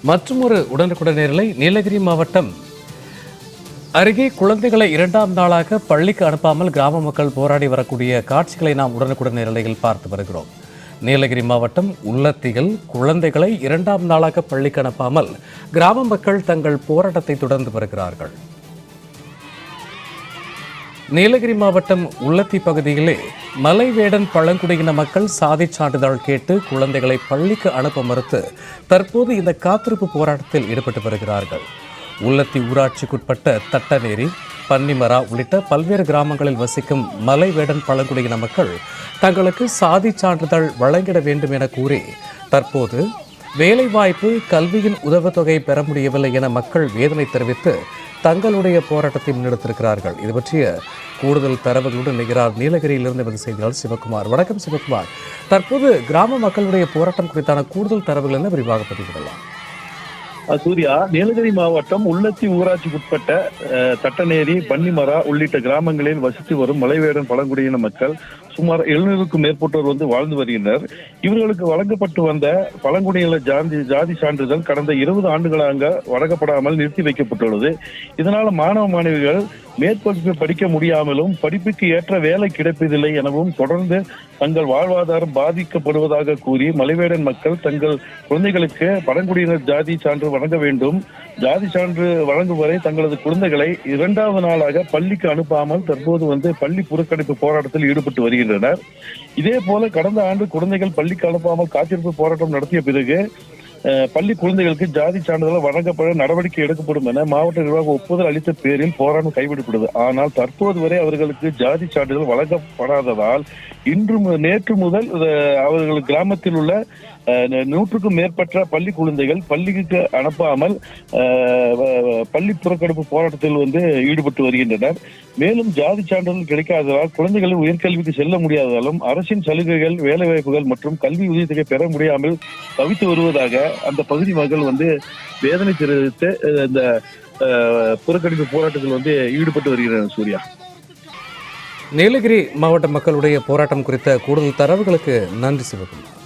மற்றும் ஒரு உடனுக்குடன் நேரலை நீலகிரி மாவட்டம் அருகே குழந்தைகளை 2ஆம் நாளாக பள்ளிக்கு அனுப்பாமல் கிராம மக்கள் போராடி வரக்கூடிய காட்சிகளை நாம் உடனுக்குடன் நேரலையில் பார்த்து வருகிறோம். நீலகிரி மாவட்டம் உள்ளத்தியில் குழந்தைகளை 2ஆம் நாளாக பள்ளிக்கு அனுப்பாமல் கிராம மக்கள் தங்கள் போராட்டத்தை தொடர்ந்து வருகிறார்கள். நீலகிரி மாவட்டம் உள்ளத்தி பகுதியிலே மலைவேடன் பழங்குடியின மக்கள் சாதி சான்றிதழ் கேட்டு குழந்தைகளை பள்ளிக்கு அனுப்ப மறுத்து தற்போது இந்த காத்திருப்பு போராட்டத்தில் ஈடுபட்டு வருகிறார்கள். உள்ளத்தி ஊராட்சிக்குட்பட்ட தட்டநேரி, பன்னிமரா உள்ளிட்ட பல்வேறு கிராமங்களில் வசிக்கும் மலைவேடன் பழங்குடியின மக்கள் தங்களுக்கு சாதி சான்றிதழ் வழங்கிட வேண்டும் என கூறி தற்போது வேலைவாய்ப்பு, கல்வியின் உதவித்தொகை பெற முடியவில்லை என மக்கள் வேதனை தெரிவித்து தங்களுடைய போராட்டத்தை முன்னெடுத்திருக்கிறார்கள். இது பற்றிய கூடுதல் தரவுகளுடன் நிகரார் நீலகிரியிலிருந்து எமது செய்தியாளர் சிவகுமார். வணக்கம் சிவகுமார். தற்போது கிராம மக்களுடைய போராட்டம் குறித்தான கூடுதல் தரவுகள் என்ன விரிவாக பதிவிடலாம்? சூர்யா, நீலகிரி மாவட்டம் உள்ளத்தி ஊராட்சிக்குட்பட்ட தட்டநேரி, பன்னிமரா உள்ளிட்ட கிராமங்களில் வசித்து வரும் மலைவேடன் பழங்குடியின மக்கள் சுமார் 700க்கும் மேற்பட்டோர் வாழ்ந்து வருகின்றனர். இவர்களுக்கு வழங்கப்பட்டு வந்த பழங்குடியின ஜாதி சான்றிதழ் கடந்த 20 ஆண்டுகளாக வழங்கப்படாமல் நிறுத்தி வைக்கப்பட்டுள்ளது. இதனால் மாணவ மாணவிகள் மேற்படிப்பு படிக்க முடியாமலும் படிப்புக்கு ஏற்ற வேலை கிடைப்பதில்லை எனவும் தொடர்ந்து தங்கள் வாழ்வாதாரம் பாதிக்கப்படுவதாக கூறி மலைவேடன் மக்கள் தங்கள் குழந்தைகளுக்கு பழங்குடியினர் ஜாதி சான்று வழங்க வேண்டும், ஜாதி சான்று வழங்கும் வரை தங்களது குழந்தைகளை 2வது நாளாக பள்ளிக்கு அனுப்பாமல் தற்போது பள்ளி புறக்கணிப்பு போராட்டத்தில் ஈடுபட்டு வருகின்றனர். இதே போல கடந்த ஆண்டு குழந்தைகள் பள்ளிக்கு அனுப்பாமல் காத்திருப்பு போராட்டம் நடத்திய பிறகு பள்ளி குழந்தைகளுக்கு ஜாதி சான்றிதழ் வழங்கப்பட நடவடிக்கை எடுக்கப்படும் என மாவட்ட நிர்வாகம் ஒப்புதல் அளித்த பேரில் போராட்டம் கைவிடப்பட்டது. ஆனால் தற்போது வரை அவர்களுக்கு ஜாதி சான்றிதழ் வழங்கப்படாததால் நேற்று முதல் அவர்கள் கிராமத்தில் உள்ள 100க்கும் மேற்பட்ட பள்ளி குழந்தைகள் பள்ளிக்கு அனுப்பாமல் பள்ளி புறக்கணிப்பு போராட்டத்தில் ஈடுபட்டு வருகின்றனர். மேலும் ஜாதி சான்றிதழ் கிடைக்காததால் குழந்தைகள் உயர்கல்விக்கு செல்ல முடியாததாலும் அரசின் சலுகைகள், வேலைவாய்ப்புகள் மற்றும் கல்வி உதவித்தொகை பெற முடியாமல் தவித்து வருவதாக அந்த பகுதி மக்கள் வேதனை தெரிவித்து இந்த புறக்கணிப்பு போராட்டத்தில் ஈடுபட்டு வருகின்றனர். சூர்யா, நீலகிரி மாவட்ட மக்களுடைய போராட்டம் குறித்த கூடுதல் தரவுகளுக்கு நன்றி சிவகுமார்.